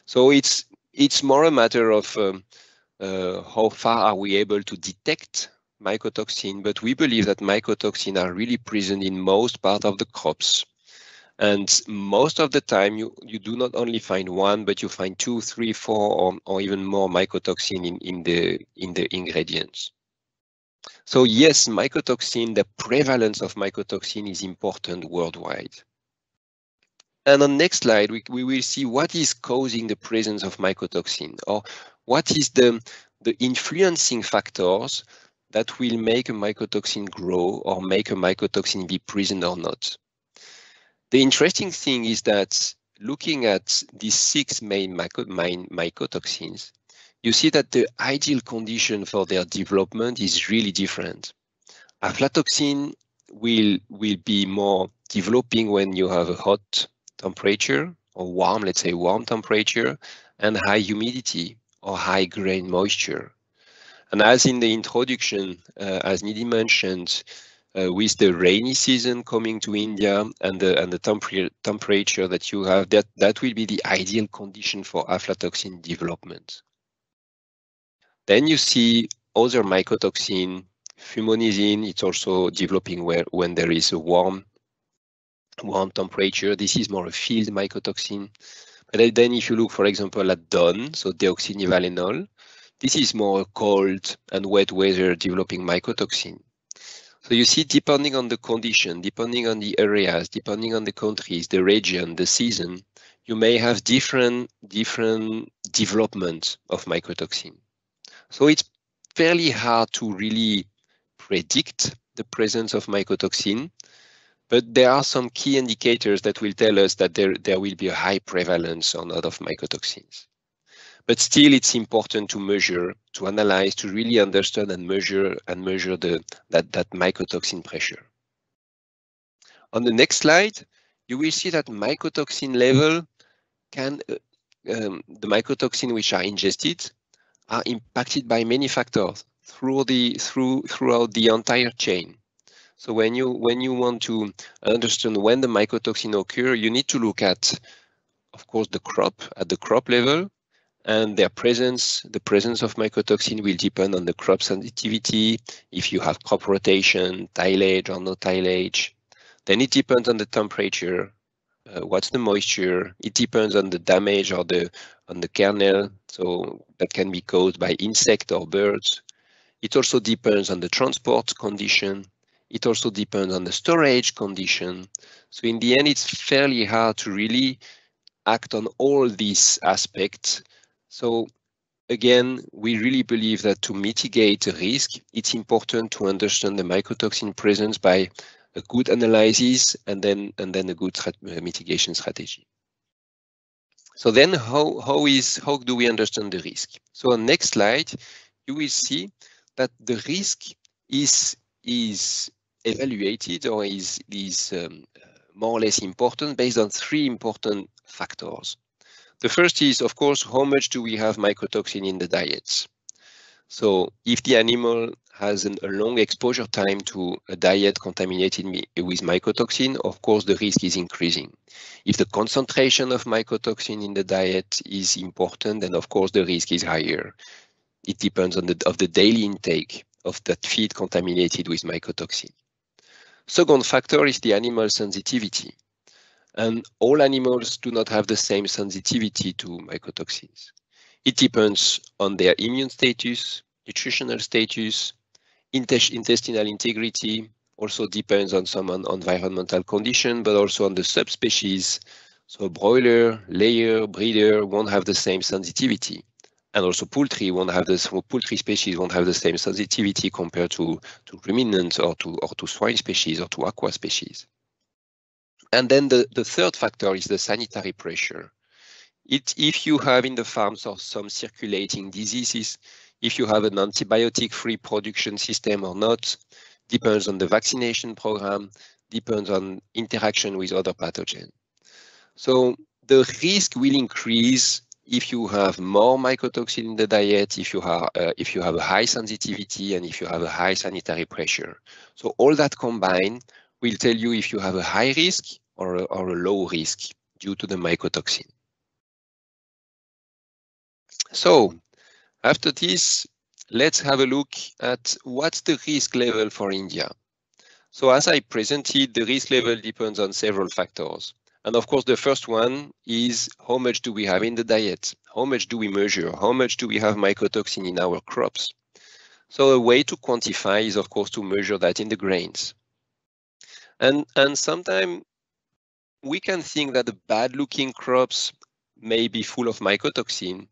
So it's more a matter of how far are we able to detect mycotoxin, but we believe that mycotoxin are really present in most part of the crops. And most of the time, you do not only find one, but you find 2, 3, 4, or even more mycotoxin in the ingredients. So yes, mycotoxin, the prevalence of mycotoxin is important worldwide. And on the next slide, we will see what is causing the presence of mycotoxin, or what is the influencing factors that will make a mycotoxin grow or make a mycotoxin be present or not. The interesting thing is that looking at these 6 main mycotoxins, you see that the ideal condition for their development is really different. Aflatoxin will be more developing when you have a hot temperature or warm, let's say warm temperature, and high humidity or high grain moisture. And as in the introduction, as Nidhi mentioned, with the rainy season coming to India and the temperature that you have, that will be the ideal condition for aflatoxin development. Then you see other mycotoxin, fumonisin. It's also developing when there is a warm temperature. This is more a field mycotoxin. But then if you look, for example, at DON, so deoxynivalenol, this is more cold and wet weather developing mycotoxin. So you see, depending on the condition, depending on the areas, depending on the countries, the region, the season, you may have different development of mycotoxin. So it's fairly hard to really predict the presence of mycotoxin, but there are some key indicators that will tell us that there will be a high prevalence or not of mycotoxins. But still, it's important to measure, to analyze, to really understand and measure that mycotoxin pressure. On the next slide, you will see that mycotoxin level the mycotoxin which are ingested are impacted by many factors throughout the entire chain. So when you want to understand when the mycotoxin occur, you need to look at, of course, the crop at the crop level, and their presence. The presence of mycotoxin will depend on the crop sensitivity, if you have crop rotation, tillage or no tillage. Then it depends on the temperature. What's the moisture? It depends on the damage on the kernel, so that can be caused by insect or birds. It also depends on the transport condition. It also depends on the storage condition. So in the end, it's fairly hard to really act on all these aspects. So again, we really believe that to mitigate the risk, it's important to understand the mycotoxin presence by a good analysis and then a good mitigation strategy. So then how do we understand the risk? So on next slide, you will see that the risk is evaluated or is more or less important based on 3 important factors. The first is, of course, how much do we have mycotoxin in the diets? So if the animal has a long exposure time to a diet contaminated with mycotoxin, of course, the risk is increasing. If the concentration of mycotoxin in the diet is important, then of course the risk is higher. It depends on the daily intake of that feed contaminated with mycotoxin. Second factor is the animal sensitivity. And all animals do not have the same sensitivity to mycotoxins. It depends on their immune status, nutritional status, intestinal integrity, also depends on some environmental condition, but also on the subspecies. So broiler, layer, breeder won't have the same sensitivity. And also poultry species won't have the same sensitivity compared to ruminants or to swine species or to aqua species. And then the third factor is the sanitary pressure. If you have in the farms or some circulating diseases, if you have an antibiotic-free production system or not, depends on the vaccination program, depends on interaction with other pathogens. So the risk will increase if you have more mycotoxin in the diet, if you have a high sensitivity, and if you have a high sanitary pressure. So all that combined will tell you if you have a high risk or a low risk due to the mycotoxin. So after this, let's have a look at what's the risk level for India. So as I presented, the risk level depends on several factors. And of course, the first one is how much do we have in the diet? How much do we measure? How much do we have mycotoxin in our crops? So a way to quantify is, of course, to measure that in the grains. And sometimes we can think that the bad-looking crops may be full of mycotoxin,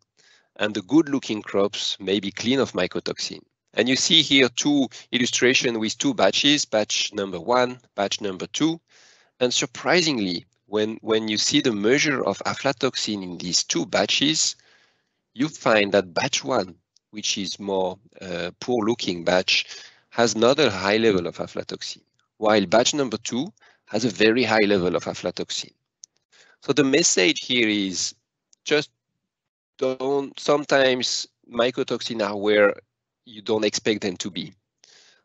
and the good-looking crops may be clean of mycotoxin. And you see here two illustrations with two batches, batch number 1, batch number 2. And surprisingly, when you see the measure of aflatoxin in these two batches, you find that batch 1, which is more poor-looking batch, has not a high level of aflatoxin, while batch number 2 has a very high level of aflatoxin. So the message here is just sometimes mycotoxin are where you don't expect them to be.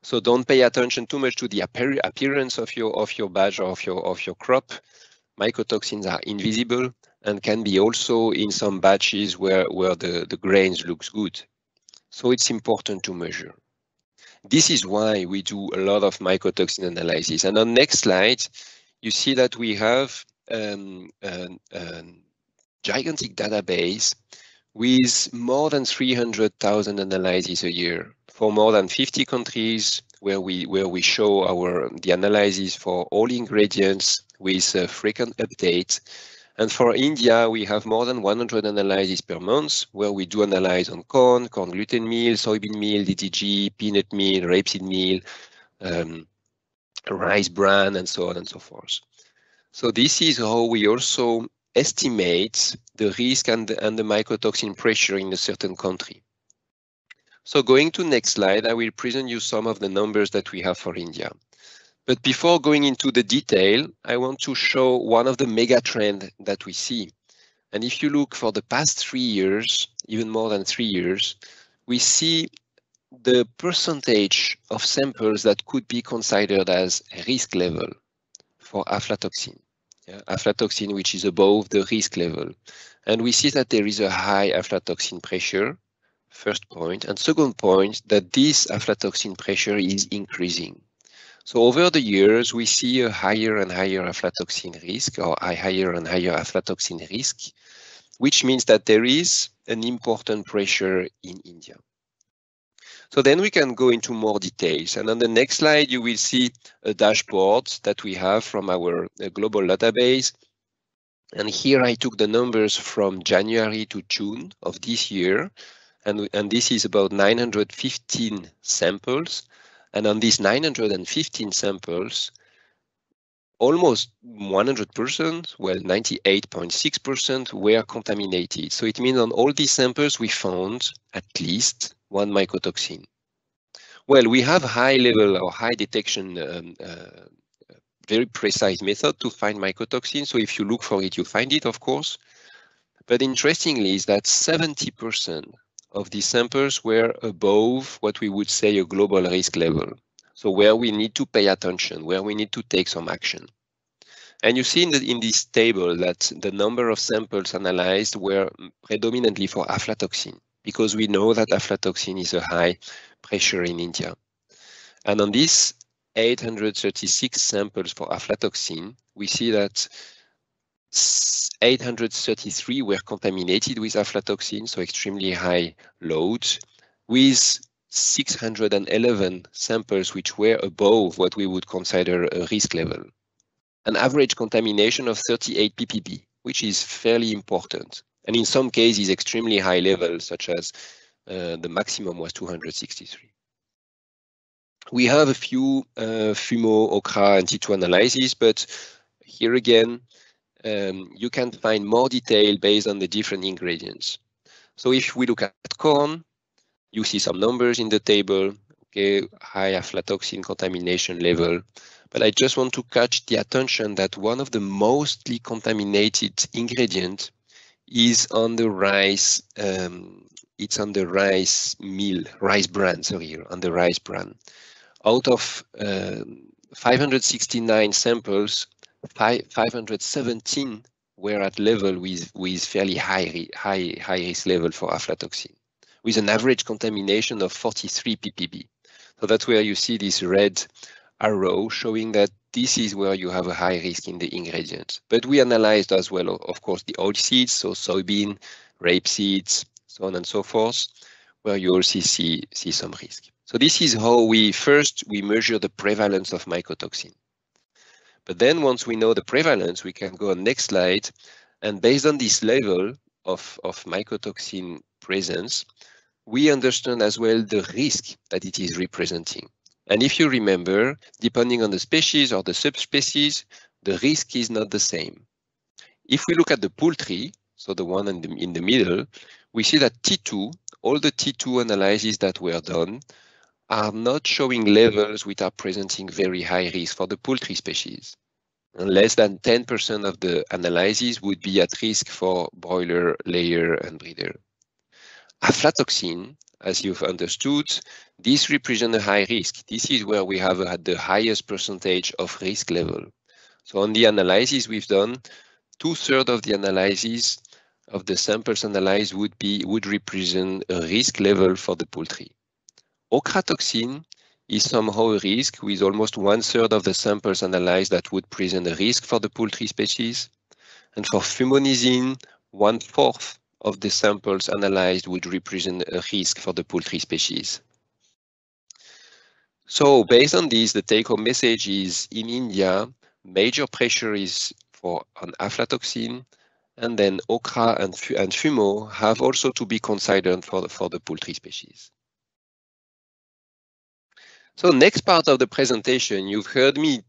So don't pay attention too much to the appearance of your batch or of your crop. Mycotoxins are invisible and can be also in some batches where the grains looks good. So it's important to measure. This is why we do a lot of mycotoxin analysis. And on the next slide, you see that we have a gigantic database with more than 300,000 analyses a year for more than 50 countries, where we show the analysis for all ingredients with frequent updates. And for India, we have more than 100 analyses per month, where we do analyze on corn gluten meal, soybean meal, DDG, peanut meal, rapeseed meal, rice bran, and so on and so forth. So this is how we also estimate the risk and the mycotoxin pressure in a certain country. So going to next slide, I will present you some of the numbers that we have for India. But before going into the detail, I want to show one of the mega trends that we see. And if you look for the past 3 years, even more than 3 years, we see the percentage of samples that could be considered as risk level for aflatoxin. Aflatoxin, which is above the risk level. And we see that there is a high aflatoxin pressure, first point. And second point, that this aflatoxin pressure is increasing. So over the years, we see a higher and higher aflatoxin risk, or a higher and higher aflatoxin risk, which means that there is an important pressure in India. So then we can go into more details. And on the next slide, you will see a dashboard that we have from our global database. And here I took the numbers from January to June of this year. And this is about 915 samples. And on these 915 samples, almost 100%, well, 98.6% were contaminated. So it means on all these samples, we found at least one mycotoxin. Well, we have high level or high detection, very precise method to find mycotoxin. So if you look for it, you find it, of course. But interestingly is that 70% of these samples were above what we would say a global risk level. So where we need to pay attention, where we need to take some action. And you see in this table that the number of samples analyzed were predominantly for aflatoxin, because we know that aflatoxin is a high pressure in India. And on these 836 samples for aflatoxin, we see that 833 were contaminated with aflatoxin, so extremely high loads, with 611 samples which were above what we would consider a risk level. An average contamination of 38 ppb, which is fairly important. And in some cases, extremely high levels, such as the maximum was 263. We have a few FUMO, OCRA, and T2 analyses, but here again, you can find more detail based on the different ingredients. So if we look at corn, you see some numbers in the table, okay, high aflatoxin contamination level. But I just want to catch the attention that one of the mostly contaminated ingredients is on the rice. It's on the rice bran. On the rice bran. Out of 569 samples, 517 were at level with fairly high risk level for aflatoxin, with an average contamination of 43 ppb. So that's where you see this red arrow showing that this is where you have a high risk in the ingredients. But we analyzed as well, of course, the oil seeds, so soybean, rape seeds, so on and so forth, where you also see some risk. So this is how we measure the prevalence of mycotoxin. But then once we know the prevalence, we can go on next slide, and based on this level of mycotoxin presence, we understand as well the risk that it is representing. And if you remember, depending on the species or the subspecies, the risk is not the same. If we look at the poultry, so the one in the middle, we see that T2, all the T2 analyses that were done are not showing levels which are presenting very high risk for the poultry species. And less than 10% of the analyses would be at risk for broiler, layer, and breeder. Aflatoxin, as you've understood, this represents a high risk. This is where we have had the highest percentage of risk level. So on the analysis we've done, 2/3 of the analyses of the samples analyzed would represent a risk level for the poultry. Ochratoxin is somehow a risk, with almost 1/3 of the samples analyzed that would present a risk for the poultry species. And for fumonisin, 1/4 of the samples analyzed would represent a risk for the poultry species. So based on this, the take-home message is, in India, major pressure is on aflatoxin, and then ochra and fumo have also to be considered for the poultry species. So next part of the presentation, you've heard me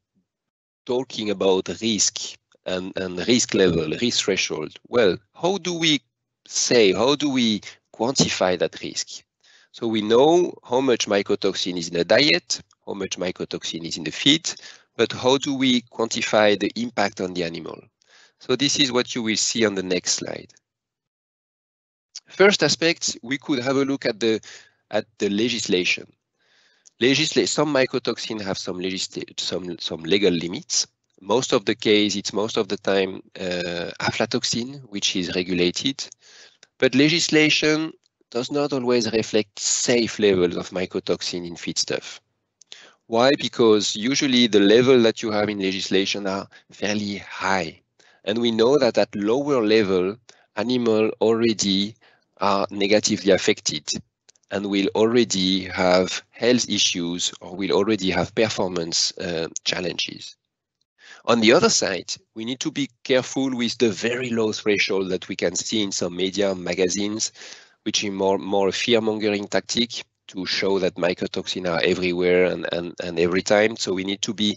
talking about risk and risk level, risk threshold. Well, how do we quantify that risk? So we know how much mycotoxin is in the diet, how much mycotoxin is in the feed, but how do we quantify the impact on the animal? So this is what you will see on the next slide. First aspect, we could have a look at the legislation. Some mycotoxin have some legal limits. Most of the time aflatoxin, which is regulated, but legislation does not always reflect safe levels of mycotoxin in feedstuff. Why? Because usually the level that you have in legislation are fairly high. And we know that at lower level, animals already are negatively affected and will already have health issues or will already have performance challenges. On the other side, we need to be careful with the very low threshold that we can see in some media and magazines, which is more a fear-mongering tactic to show that mycotoxin are everywhere and every time. So we need to be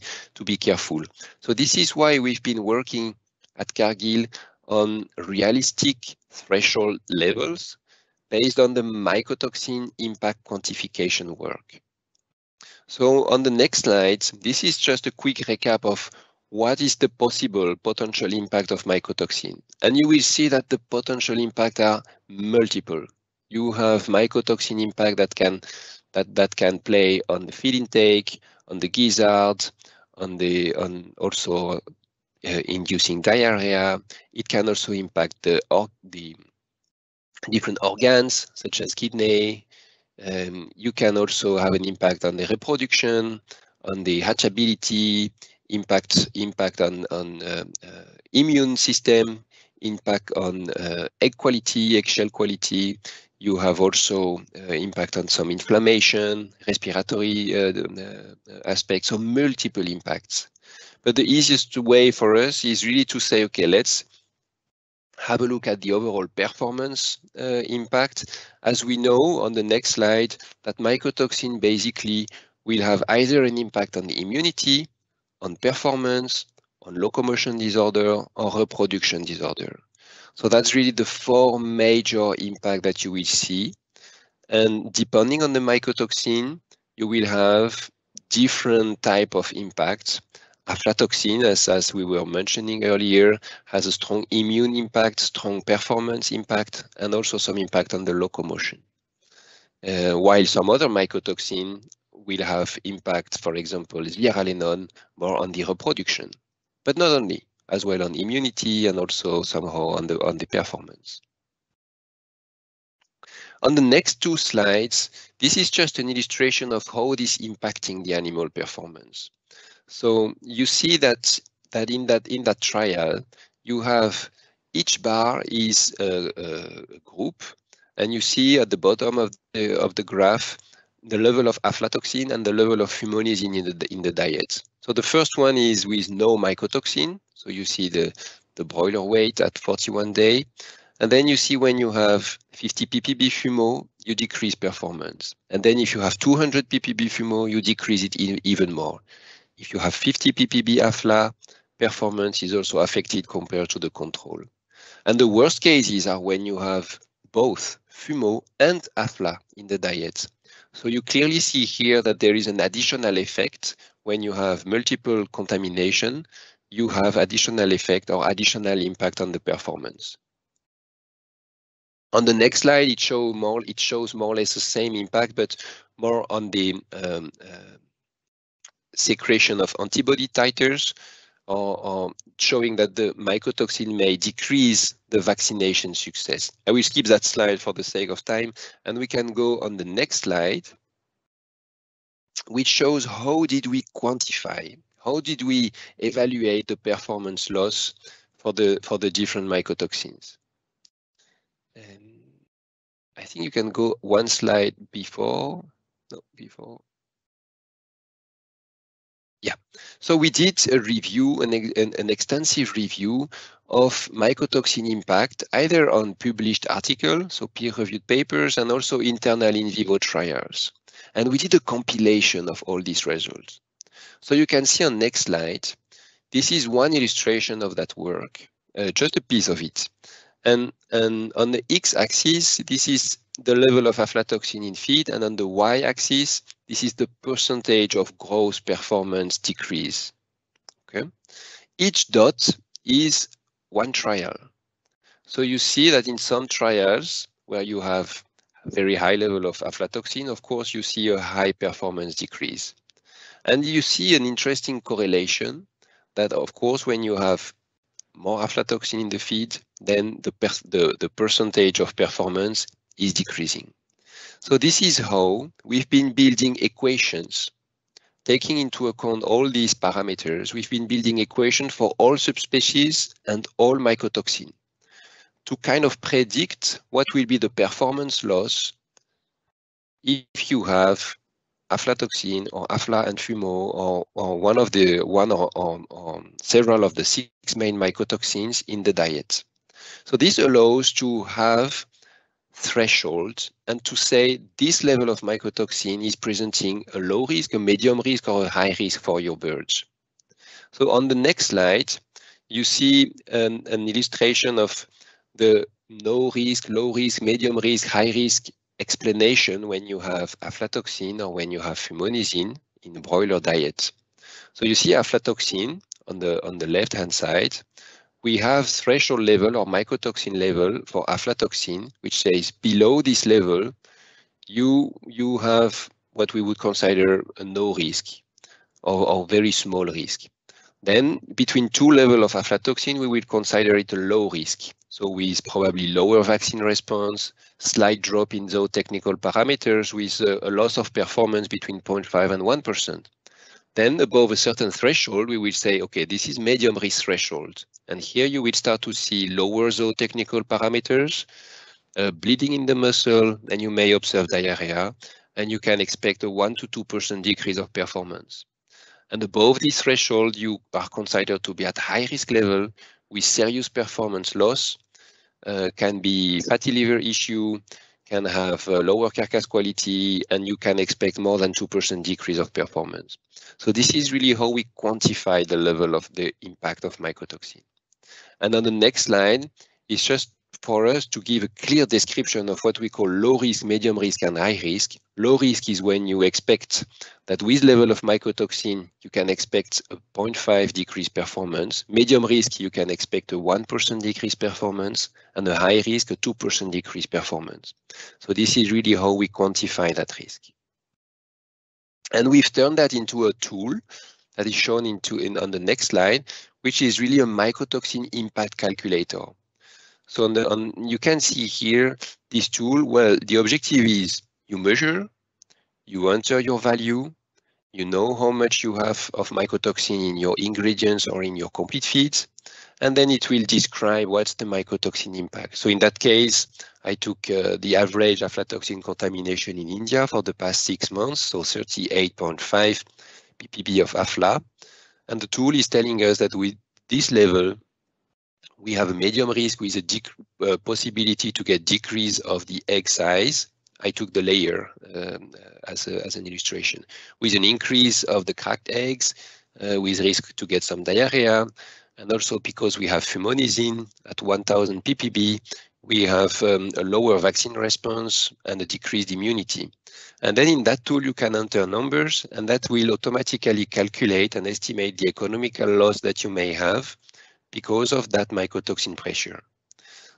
careful. So this is why we've been working at Cargill on realistic threshold levels based on the mycotoxin impact quantification work. So on the next slide, this is just a quick recap of what is the potential impact of mycotoxin. And you will see that the potential impact are multiple. You have mycotoxin impact that can play on the feed intake, on the gizzard, on also inducing diarrhea. It can also impact the different organs such as kidney. You can also have an impact on the reproduction, on the hatchability, impact on immune system, impact on egg quality, eggshell quality. You have also impact on some inflammation, respiratory aspects, so multiple impacts. But the easiest way for us is really to say, okay, let's have a look at the overall performance impact. As we know on the next slide, that mycotoxin basically will have either an impact on the immunity, on performance, on locomotion disorder, or reproduction disorder. So that's really the 4 major impacts that you will see. And depending on the mycotoxin, you will have different type of impacts. Aflatoxin, as we were mentioning earlier, has a strong immune impact, strong performance impact, and also some impact on the locomotion. While some other mycotoxin will have impact, for example, zearalenone, more on the reproduction. But not only. as well on immunity and also somehow on the performance. On the next two slides, this is just an illustration of how this is impacting the animal performance. So you see that in that trial, you have each bar is a group, and you see at the bottom of the graph the level of aflatoxin and the level of fumonisin in the diet. So the first one is with no mycotoxin. So you see the broiler weight at 41 days. And then you see when you have 50 ppb fumo, you decrease performance. And then if you have 200 ppb fumo, you decrease it even more. If you have 50 ppb afla, performance is also affected compared to the control. And the worst cases are when you have both fumo and afla in the diet. So you clearly see here that there is an additional effect when you have multiple contamination. You have additional effect or additional impact on the performance. On the next slide, it shows more or less the same impact, but more on the secretion of antibody titers, or showing that the mycotoxin may decrease the vaccination success. I will skip that slide for the sake of time, and we can go on the next slide, which shows how did we quantify, how did we evaluate the performance loss for the different mycotoxins. And I think you can go one slide before. No, before. Yeah, so we did a review, an extensive review of mycotoxin impact, either on published articles, so peer-reviewed papers, and also internal in vivo trials. And we did a compilation of all these results. So you can see on next slide, this is one illustration of that work, just a piece of it. And on the x-axis, this is the level of aflatoxin in feed, and on the y-axis, this is the percentage of gross performance decrease. Okay, each dot is one trial. So you see that in some trials where you have a very high level of aflatoxin, of course, you see a high performance decrease. And you see an interesting correlation that, of course, when you have more aflatoxin in the feed, then the percentage of performance is decreasing. So this is how we've been building equations. Taking into account all these parameters, we've been building equations for all subspecies and all mycotoxin to kind of predict what will be the performance loss if you have aflatoxin or afla and fumo, or one or several of the 6 main mycotoxins in the diet. So this allows to have threshold and to say this level of mycotoxin is presenting a low risk, a medium risk, or a high risk for your birds. So on the next slide, you see an illustration of the no risk, low risk, medium risk, high risk explanation when you have aflatoxin or when you have fumonisin in the broiler diet. So you see aflatoxin on the left-hand side. We have threshold level or mycotoxin level for aflatoxin, which says below this level, you have what we would consider a no risk or very small risk. Then between two levels of aflatoxin, we will consider it a low risk. So with probably lower vaccine response, slight drop in zootechnical parameters with a loss of performance between 0.5 and 1%. Then above a certain threshold, we will say, okay, this is medium risk threshold. And here you will start to see lower zootechnical parameters, bleeding in the muscle, and you may observe diarrhea, and you can expect a 1 to 2% decrease of performance. And above this threshold, you are considered to be at high risk level with serious performance loss, can be fatty liver issue, can have lower carcass quality, and you can expect more than 2% decrease of performance. So this is really how we quantify the level of the impact of mycotoxin. And on the next slide, it's just for us to give a clear description of what we call low risk, medium risk, and high risk. Low risk is when you expect that with level of mycotoxin, you can expect a 0.5 decrease performance. Medium risk, you can expect a 1% decrease performance, and a high risk, a 2% decrease performance. So this is really how we quantify that risk. And we've turned that into a tool that is shown on the next slide, which is really a mycotoxin impact calculator. So you can see here this tool. Well, the objective is you measure, you enter your value, you know how much you have of mycotoxin in your ingredients or in your complete feeds, and then it will describe what's the mycotoxin impact. So in that case, I took the average aflatoxin contamination in India for the past 6 months, so 38.5 ppb of afla. And the tool is telling us that with this level, we have a medium risk with a possibility to get decrease of the egg size. I took the layer as an illustration, with an increase of the cracked eggs, with risk to get some diarrhea, and also because we have fumonisin at 1000 ppb, we have a lower vaccine response and a decreased immunity. And then in that tool, you can enter numbers, and that will automatically calculate and estimate the economical loss that you may have because of that mycotoxin pressure.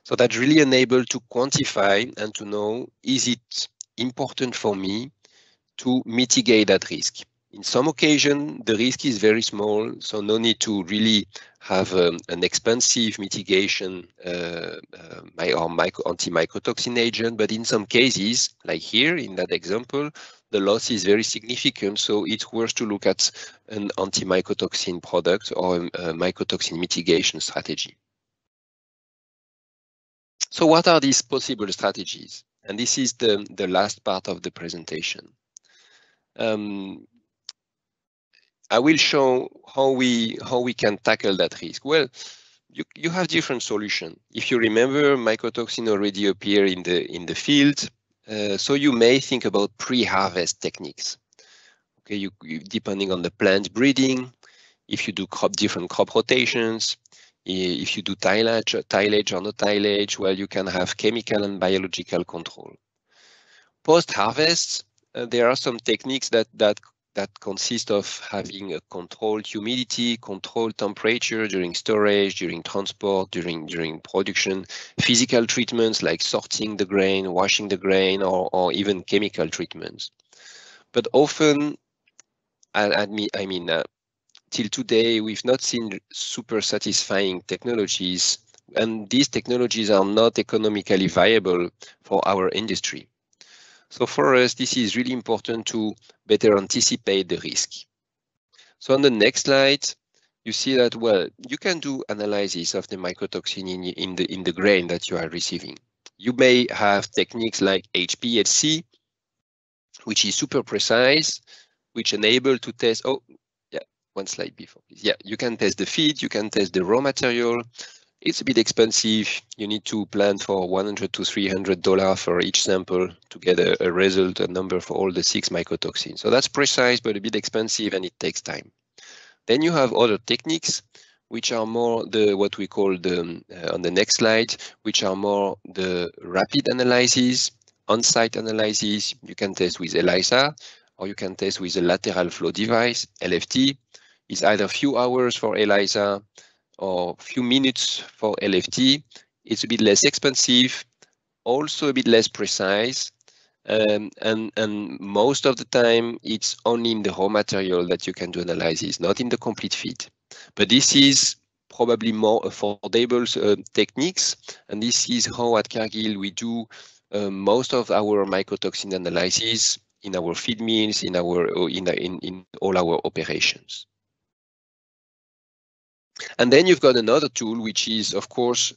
So that's really enabled to quantify and to know, is it important for me to mitigate that risk? In some occasion, the risk is very small, so no need to really have an expensive mitigation or anti-mycotoxin agent. But in some cases, like here in that example, the loss is very significant, so it's worth to look at an anti-mycotoxin product or a mycotoxin mitigation strategy. So what are these possible strategies? And this is the last part of the presentation. I will show how we can tackle that risk. Well, you have different solutions. If you remember, mycotoxin already appear in the field, so you may think about pre-harvest techniques. Okay, you depending on the plant breeding, if you do different crop rotations, if you do tillage or no tillage, well, you can have chemical and biological control. Post-harvest, there are some techniques that consist of having a controlled humidity, controlled temperature during storage, during transport, during production, physical treatments like sorting the grain, washing the grain, or even chemical treatments. But often, till today, we've not seen super satisfying technologies, and these technologies are not economically viable for our industry. So for us, this is really important to better anticipate the risk. So on the next slide, you see that, well, you can do analysis of the mycotoxin in the grain that you are receiving. You may have techniques like HPLC, which is super precise, which enable to test, one slide before, please. Yeah, you can test the feed, you can test the raw material. It's a bit expensive. You need to plan for $100 to $300 for each sample to get a result, a number for all the 6 mycotoxins. So that's precise, but a bit expensive, and it takes time. Then you have other techniques, which are more what we call on the next slide, which are more the rapid analysis, on-site analysis. You can test with ELISA, or you can test with a lateral flow device, LFT. It's either few hours for ELISA or few minutes for LFT. It's a bit less expensive, also a bit less precise, and most of the time it's only in the raw material that you can do analysis, not in the complete feed. But this is probably more affordable techniques, and this is how at Cargill we do most of our mycotoxin analysis in our feed mills, in all our operations. And then you've got another tool, which is, of course,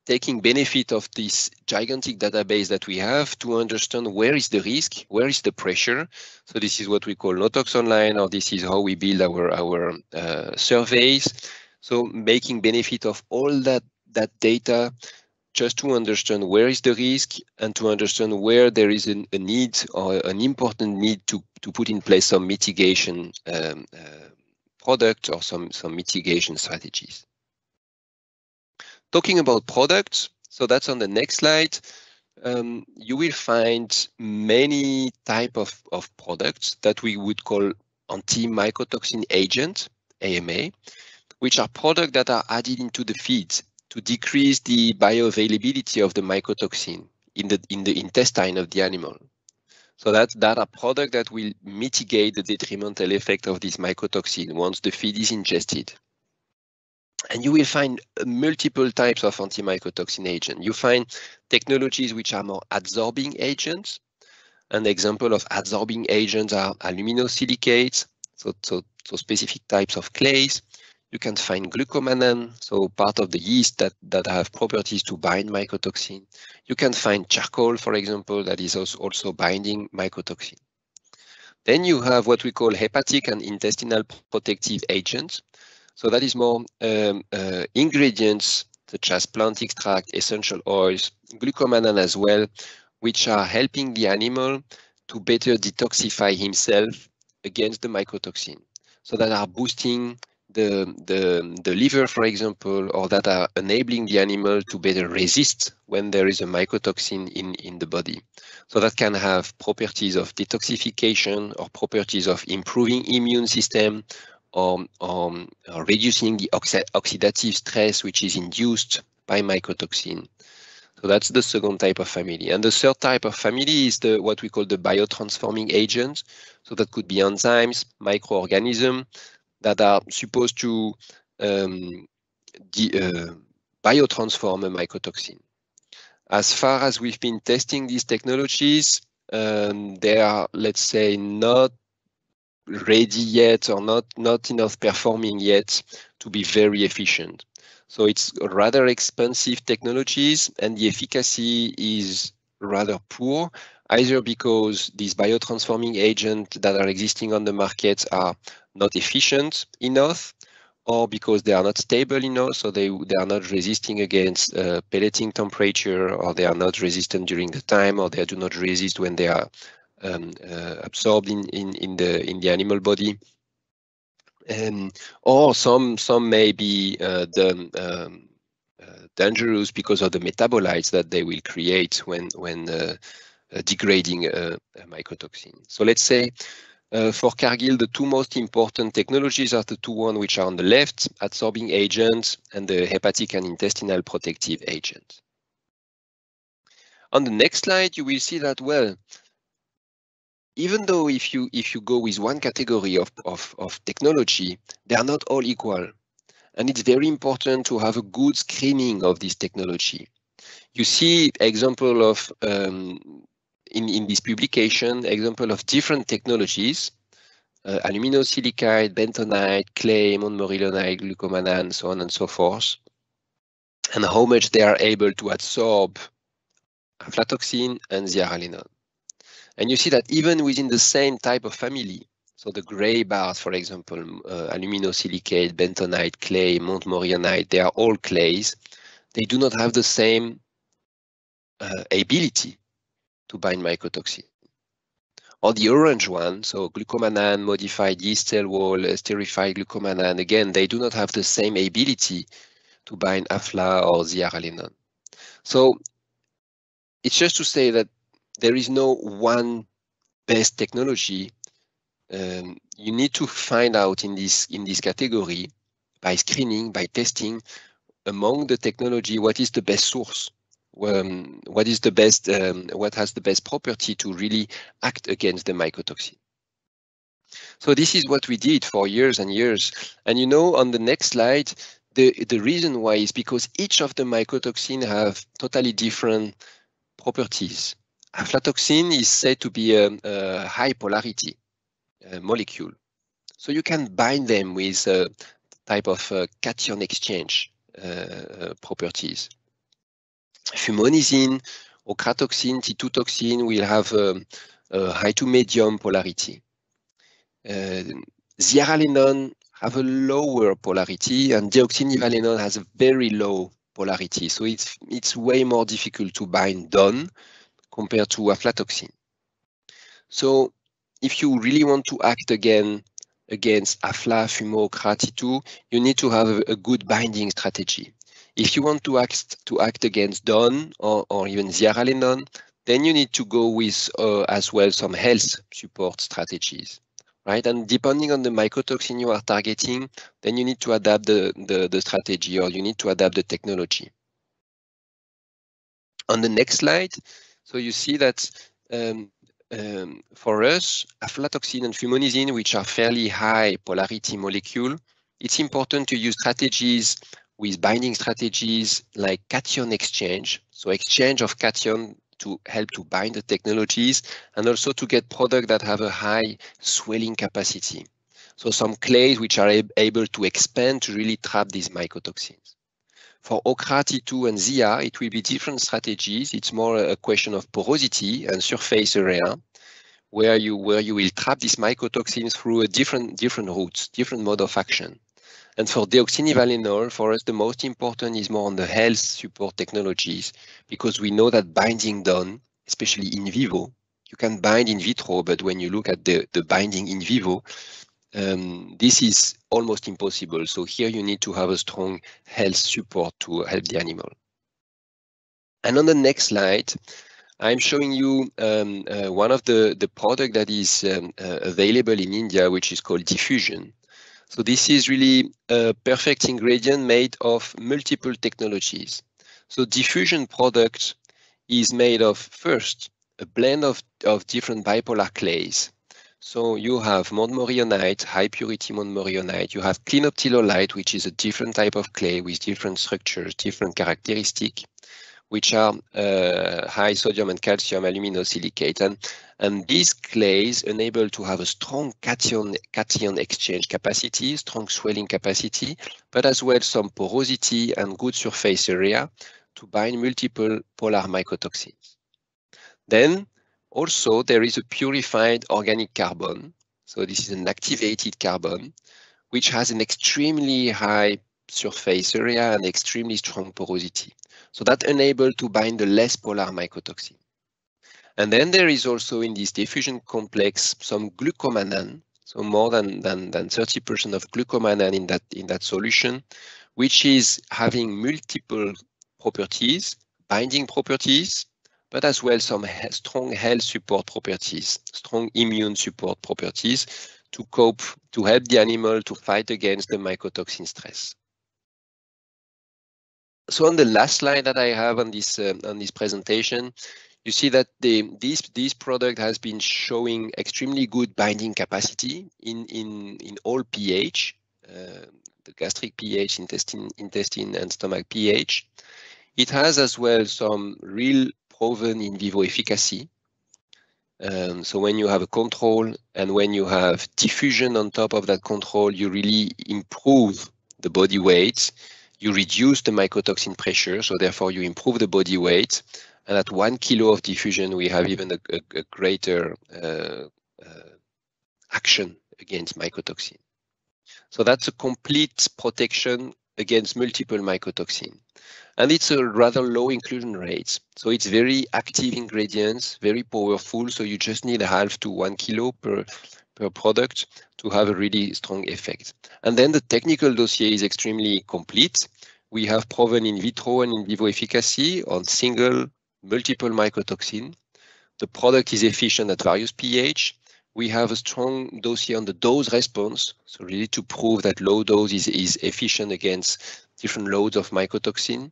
taking benefit of this gigantic database that we have to understand where is the risk, where is the pressure. So this is what we call Notox Online, or this is how we build our surveys. So making benefit of all that data just to understand where is the risk and to understand where there is a need or an important need to put in place some mitigation product or some mitigation strategies. Talking about products, so that's on the next slide. You will find many type of products that we would call anti-mycotoxin agent, AMA, which are products that are added into the feed to decrease the bioavailability of the mycotoxin in the intestine of the animal. So that are products that will mitigate the detrimental effect of this mycotoxin once the feed is ingested. And you will find multiple types of anti-mycotoxin agent. You find technologies which are more adsorbing agents. An example of adsorbing agents are aluminosilicates, so specific types of clays. You can find glucomannan, so part of the yeast that have properties to bind mycotoxin. You can find charcoal, for example, that is also binding mycotoxin. Then you have what we call hepatic and intestinal protective agents. So that is more ingredients such as plant extract, essential oils, glucomannan as well, which are helping the animal to better detoxify himself against the mycotoxin. So that are boosting the liver, for example, or that are enabling the animal to better resist when there is a mycotoxin in the body. So that can have properties of detoxification or properties of improving immune system, or reducing the oxidative stress which is induced by mycotoxin. So that's the second type of family. And the third type of family is what we call the biotransforming agents. So that could be enzymes, microorganisms that are supposed to biotransform a mycotoxin. As far as we've been testing these technologies, they are, let's say, not ready yet, or not enough performing yet to be very efficient. So it's rather expensive technologies, and the efficacy is rather poor, either because these biotransforming agents that are existing on the market are not efficient enough, or because they are not stable enough, so they are not resisting against pelleting temperature, or they are not resistant during the time, or they do not resist when they are absorbed in the animal body. Or some may be dangerous because of the metabolites that they will create when degrading a mycotoxin. So let's say for Cargill, the two most important technologies are the two ones which are on the left, adsorbing agents and the hepatic and intestinal protective agents. On the next slide, you will see that, well, even though if you go with one category of technology, they are not all equal. And it's very important to have a good screening of this technology. You see example of, in this publication, example of different technologies, aluminosilicate, bentonite, clay, montmorillonite, glucomannan, so on and so forth, and how much they are able to absorb aflatoxin and zearalenone. And you see that even within the same type of family, so the gray bars, for example, aluminosilicate, bentonite, clay, montmorillonite, they are all clays. They do not have the same ability to bind mycotoxin. Or the orange one, so glucomannan, modified yeast cell wall, esterified glucomannan, again, they do not have the same ability to bind afla or zearalenone. So it's just to say that there is no one best technology. You need to find out in this category by screening, by testing among the technology, what is the best source, what is the best, what has the best property to really act against the mycotoxin. So this is what we did for years and years. And you know, on the next slide, the reason why is because each of the mycotoxin have totally different properties. Aflatoxin is said to be a high polarity molecule. So you can bind them with a type of cation exchange properties. Fumonizine, ochratoxin, T2-toxin will have a high to medium polarity. Zearalenone have a lower polarity, and deoxynivalenol has a very low polarity. So it's way more difficult to bind DON compared to aflatoxin. So if you really want to act again against afla, fumo, T2, you need to have a good binding strategy. If you want to act against DON or even zearalenone, then you need to go with as well some health support strategies, right? And depending on the mycotoxin you are targeting, then you need to adapt the strategy, or you need to adapt the technology. On the next slide, so you see that for us, aflatoxin and fumonizine, which are fairly high polarity molecule, it's important to use strategies with binding strategies like cation exchange, so exchange of cation to help to bind the technologies, and also to get products that have a high swelling capacity. So some clays which are able to expand to really trap these mycotoxins. For okra, T2, and Zea, it will be different strategies. It's more a question of porosity and surface area, where you will trap these mycotoxins through a different routes, different mode of action. And for deoxynivalenol, for us, the most important is more on the health support technologies, because we know that binding done, especially in vivo, you can bind in vitro, but when you look at the binding in vivo, this is almost impossible. So here you need to have a strong health support to help the animal. And on the next slide, I'm showing you one of the product that is available in India, which is called Diffusion. So this is really a perfect ingredient made of multiple technologies. So Diffusion product is made of, first, a blend of different bipolar clays. So you have montmorillonite, high purity montmorillonite. You have clinoptilolite, which is a different type of clay with different structures, different characteristics, which are high sodium and calcium aluminosilicate. And these clays enable to have a strong cation exchange capacity, strong swelling capacity, but as well some porosity and good surface area to bind multiple polar mycotoxins. Then also there is a purified organic carbon. So this is an activated carbon, which has an extremely high surface area and extremely strong porosity. So that enables to bind the less polar mycotoxin. And then there is also in this diffusion complex some glucomannan, so more than 30% of glucomannan in that solution, which is having multiple properties, binding properties, but as well some strong health support properties, strong immune support properties to help the animal to fight against the mycotoxin stress. So on the last slide that I have on this presentation, you see that this product has been showing extremely good binding capacity in all pH, the gastric pH, intestine and stomach pH. It has as well some real proven in vivo efficacy. So when you have a control and when you have diffusion on top of that control, you really improve the body weight. You reduce the mycotoxin pressure, so therefore you improve the body weight. And at 1 kilo of diffusion, we have even a greater action against mycotoxin. So that's a complete protection against multiple mycotoxin. And it's a rather low inclusion rate. So it's very active ingredients, very powerful. So you just need 0.5 to 1 kilo per product to have a really strong effect. And then the technical dossier is extremely complete. We have proven in vitro and in vivo efficacy on single, multiple mycotoxin. The product is efficient at various pH. We have a strong dossier on the dose response, so really to prove that low dose is efficient against different loads of mycotoxin.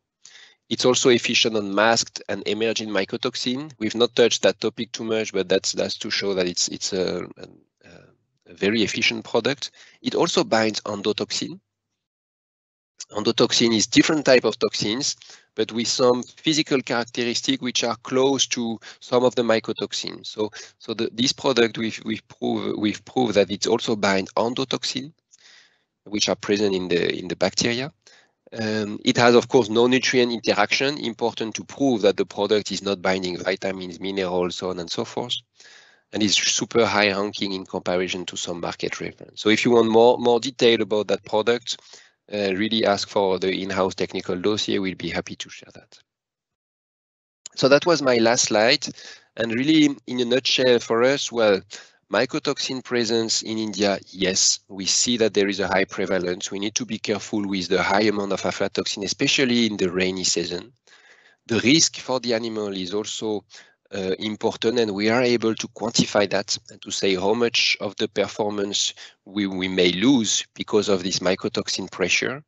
It's also efficient on masked and emerging mycotoxin. We've not touched that topic too much, but that's to show that it's a very efficient product. It also binds endotoxin. Endotoxin is different type of toxins, but with some physical characteristic which are close to some of the mycotoxin. So this product we've proved that it also binds endotoxin, which are present in the bacteria. It has, of course, no nutrient interaction. Important to prove that the product is not binding vitamins, minerals, so on and so forth. And it's super high ranking in comparison to some market reference. So if you want more detail about that product, really ask for the in-house technical dossier. We'll be happy to share that. So that was my last slide. And really, in a nutshell for us, well, mycotoxin presence in India, yes, we see that there is a high prevalence. We need to be careful with the high amount of aflatoxin, especially in the rainy season. The risk for the animal is also important, and we are able to quantify that and to say how much of the performance we may lose because of this mycotoxin pressure.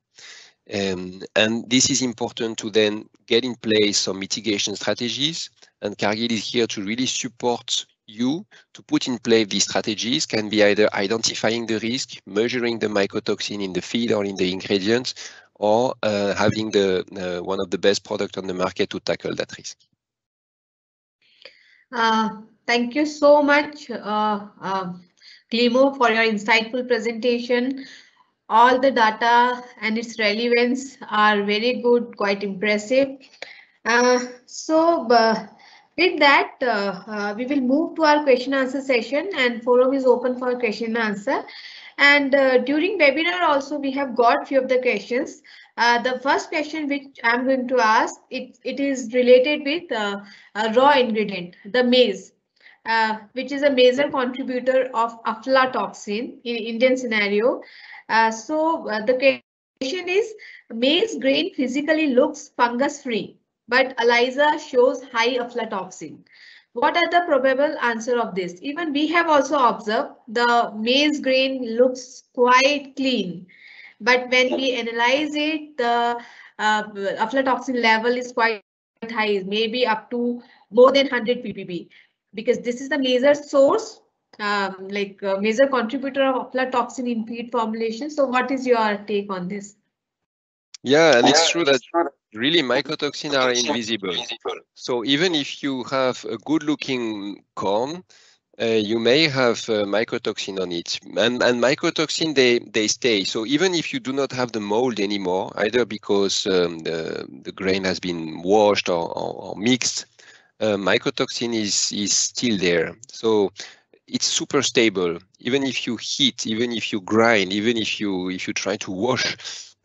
And this is important to then get in place some mitigation strategies. And Cargill is here to really support you to put in place these strategies can be either identifying the risk, measuring the mycotoxin in the feed or in the ingredients, or having the one of the best products on the market to tackle that risk. Thank you so much, Clemo, for your insightful presentation. All the data and its relevance are very good, quite impressive. With that, we will move to our question answer session, and forum is open for question and answer. And during webinar also we have got few of the questions. The first question which I'm going to ask, it is related with a raw ingredient, the maize, which is a major contributor of aflatoxin in Indian scenario. The question is, maize grain physically looks fungus free, but ELISA shows high aflatoxin. What are the probable answer of this? Even we have also observed the maize grain looks quite clean, but when we analyze it, the aflatoxin level is quite high, maybe up to more than 100 ppb, because this is the major source, major contributor of aflatoxin in feed formulation. So what is your take on this? Yeah, and it's true that really mycotoxins are invisible. So even if you have a good looking corn, you may have mycotoxin on it, and mycotoxin, they stay. So even if you do not have the mold anymore, either because the grain has been washed or mixed, mycotoxin is still there. So it's super stable. Even if you heat, even if you grind, even if you try to wash,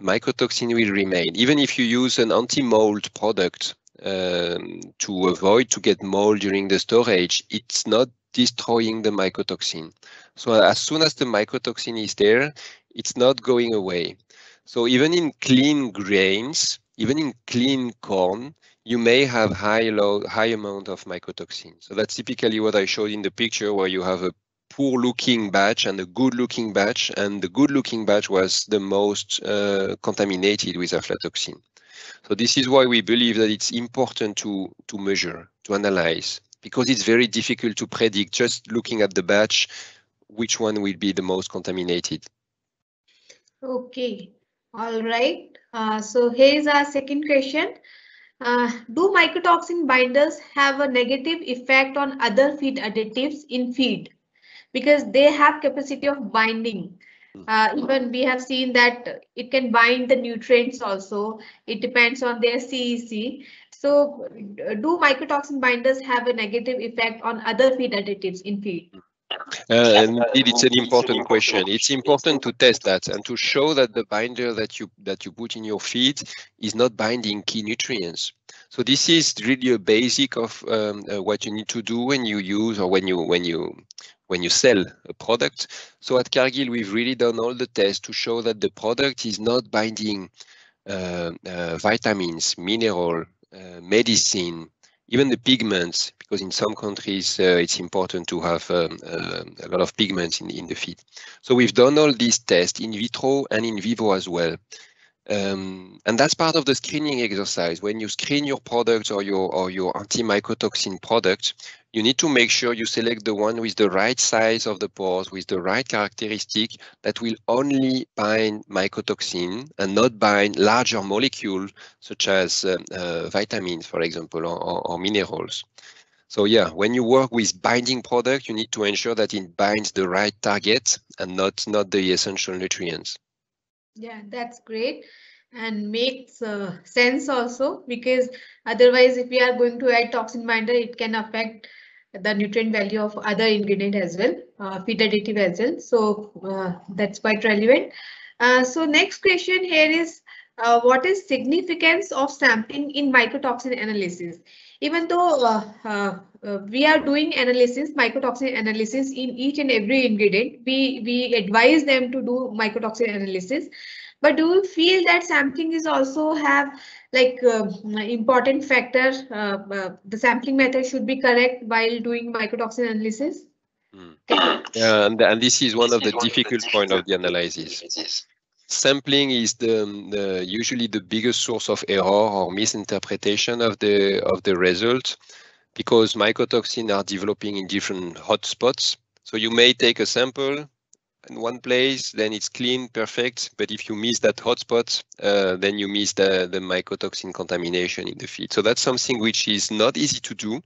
mycotoxin will remain. Even if you use an anti-mold product to avoid to get mold during the storage, it's not destroying the mycotoxin. So as soon as the mycotoxin is there, it's not going away. So even in clean grains, even in clean corn, you may have high amount of mycotoxin. So that's typically what I showed in the picture, where you have a poor looking batch and a good looking batch, and the good looking batch was the most contaminated with aflatoxin. So this is why we believe that it's important to measure, to analyze, because it's very difficult to predict just looking at the batch which one will be the most contaminated. Okay, all right. So here is our second question. Do mycotoxin binders have a negative effect on other feed additives in feed? Because they have capacity of binding. Even we have seen that it can bind the nutrients also. It depends on their CEC. So do mycotoxin binders have a negative effect on other feed additives in feed? And indeed, it's an important question. It's important to test that and to show that the binder that you put in your feed is not binding key nutrients. So this is really a basic of what you need to do when you use or when you sell a product. So at Cargill, we've really done all the tests to show that the product is not binding vitamins, mineral, medicine, even the pigments, because in some countries it's important to have a lot of pigments in the feed. So we've done all these tests in vitro and in vivo as well. And that's part of the screening exercise. When you screen your product or your anti-mycotoxin product, you need to make sure you select the one with the right size of the pores, with the right characteristic that will only bind mycotoxin and not bind larger molecules such as vitamins, for example, or minerals. So yeah, when you work with binding product, you need to ensure that it binds the right target and not the essential nutrients. Yeah, that's great and makes sense also, because otherwise if we are going to add toxin binder, it can affect the nutrient value of other ingredient as well, feed additive as well. So that's quite relevant. So next question here is, what is significance of sampling in mycotoxin analysis? Even though we are doing analysis, mycotoxin analysis in each and every ingredient, we advise them to do mycotoxin analysis. But do you feel that sampling is also have like important factor? The sampling method should be correct while doing mycotoxin analysis. Yeah, and this is one of the difficult points of the analysis. Sampling is usually the biggest source of error or misinterpretation of the result. because mycotoxins are developing in different hotspots. So you may take a sample in one place, then it's clean, perfect. But if you miss that hotspot, then you miss the mycotoxin contamination in the feed. So that's something which is not easy to do.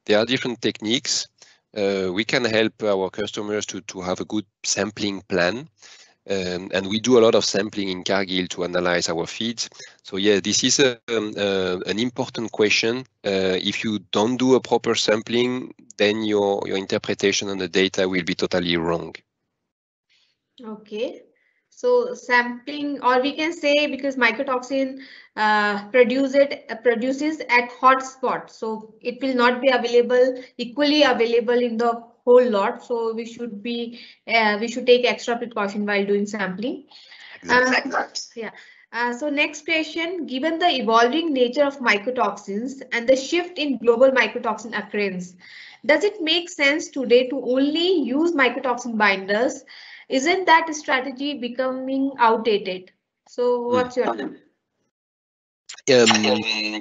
There are different techniques. We can help our customers to have a good sampling plan. And we do a lot of sampling in Cargill to analyze our feeds. So yeah, this is an important question. If you don't do a proper sampling, then your interpretation on the data will be totally wrong. Okay. So sampling, or we can say, because mycotoxin produces at hot spot, so it will not be available equally available in the whole lot. So we should take extra precaution while doing sampling. Exactly. Yeah. So next question, given the evolving nature of mycotoxins and the shift in global mycotoxin occurrence, does it make sense today to only use mycotoxin binders? Isn't that strategy becoming outdated? So what's your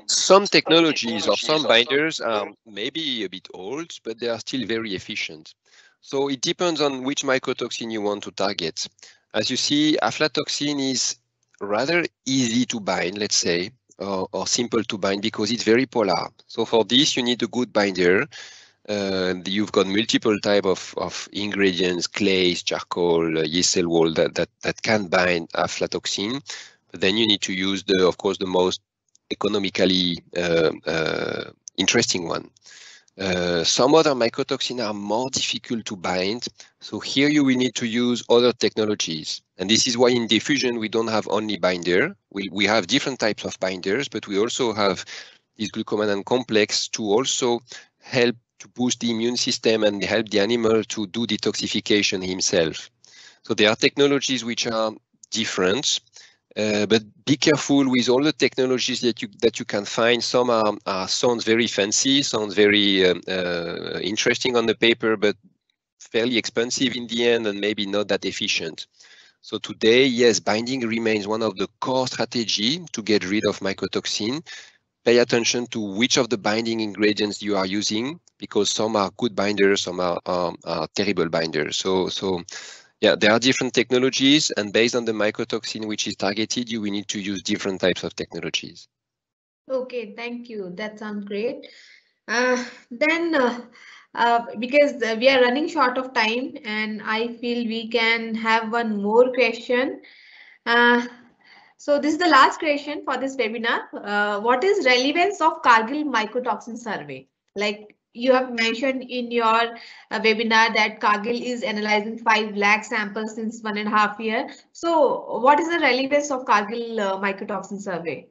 Some technologies or some binders are maybe a bit old, but they are still very efficient. So it depends on which mycotoxin you want to target. As you see, aflatoxin is rather easy to bind, let's say, or simple to bind because it's very polar. So for this, you need a good binder. You've got multiple type of ingredients, clays, charcoal, yeast cell wall that can bind aflatoxin. But then you need to use of course, the most economically interesting one. Some other mycotoxins are more difficult to bind. So here you will need to use other technologies. And this is why in diffusion, we don't have only binder. We have different types of binders, but we also have this glucomannan complex to also help to boost the immune system and help the animal to do detoxification himself. So there are technologies which are different. But be careful with all the technologies that you can find. Some sounds very fancy, sounds very interesting on the paper, but fairly expensive in the end and maybe not that efficient. So today, yes, binding remains one of the core strategy to get rid of mycotoxin. Pay attention to which of the binding ingredients you are using, because some are good binders, some are terrible binders. So yeah, there are different technologies, and based on the mycotoxin which is targeted, you will need to use different types of technologies. Okay, thank you. That sounds great. Because we are running short of time, and I feel we can have one more question. So this is the last question for this webinar. What is relevance of Cargill Mycotoxin Survey? Like you have mentioned in your webinar that Cargill is analyzing 5 lakh samples since 1.5 years. So what is the relevance of Cargill Mycotoxin Survey?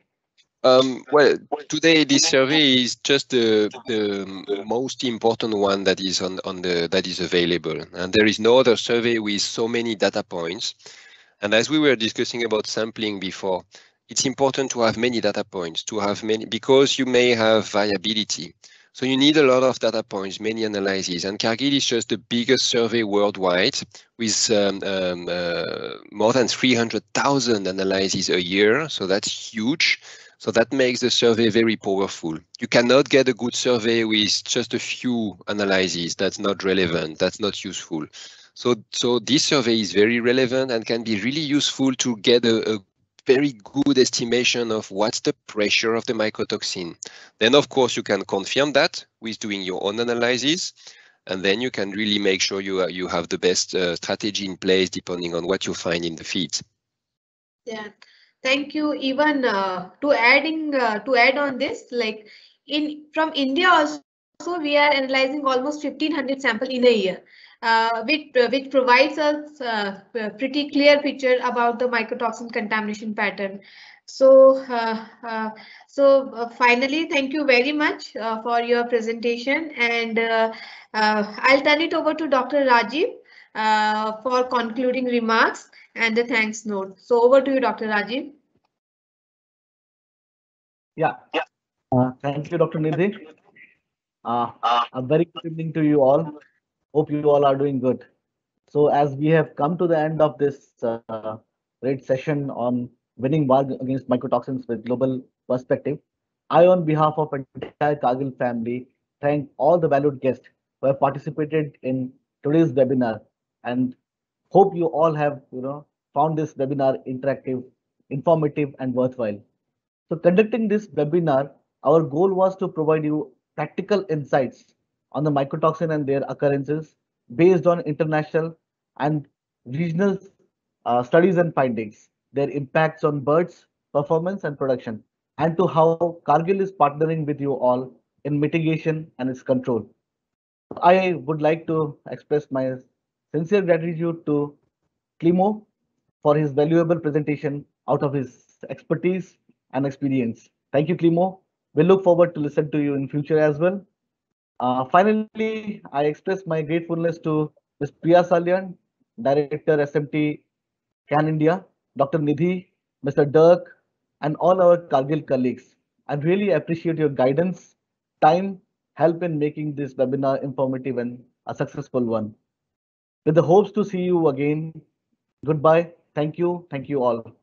Well, today this survey is just the most important one that is that is available, and there is no other survey with so many data points. And as we were discussing about sampling before, it's important to have many data points, because you may have variability. So you need a lot of data points, many analyses, and Cargill is just the biggest survey worldwide with more than 300,000 analyses a year. So that's huge. So that makes the survey very powerful. You cannot get a good survey with just a few analyses. That's not relevant. That's not useful. So this survey is very relevant and can be really useful to get a very good estimation of what's the pressure of the mycotoxin. Then, of course, you can confirm that with doing your own analysis, and then you can really make sure you have the best strategy in place depending on what you find in the feeds. Yeah. Thank you. Even to add on this, like from India also, we are analyzing almost 1,500 samples in a year, which provides us a pretty clear picture about the mycotoxin contamination pattern. So, finally, thank you very much for your presentation, and I'll turn it over to Dr. Rajiv for concluding remarks and the thanks note. So over to you, Dr. Rajiv. Yeah. Thank you, Dr. Nidhi. A very good evening to you all. Hope you all are doing good. So as we have come to the end of this great session on winning war against mycotoxins with global perspective, I, on behalf of entire Cargill family, thank all the valued guests who have participated in today's webinar, and hope you all have found this webinar interactive, informative, and worthwhile. So conducting this webinar, our goal was to provide you practical insights on the mycotoxin and their occurrences based on international and regional studies and findings, their impacts on birds, performance and production, and to how Cargill is partnering with you all in mitigation and its control. I would like to express my sincere gratitude to Climo for his valuable presentation out of his expertise and experience. Thank you, Climo. We look forward to listen to you in future as well. Finally, I express my gratefulness to Ms. Priya Salyan, Director SMT Can India, Dr. Nidhi, Mr. Dirk, and all our Cargill colleagues. I really appreciate your guidance, time, help in making this webinar informative and a successful one. With the hopes to see you again, goodbye. Thank you all.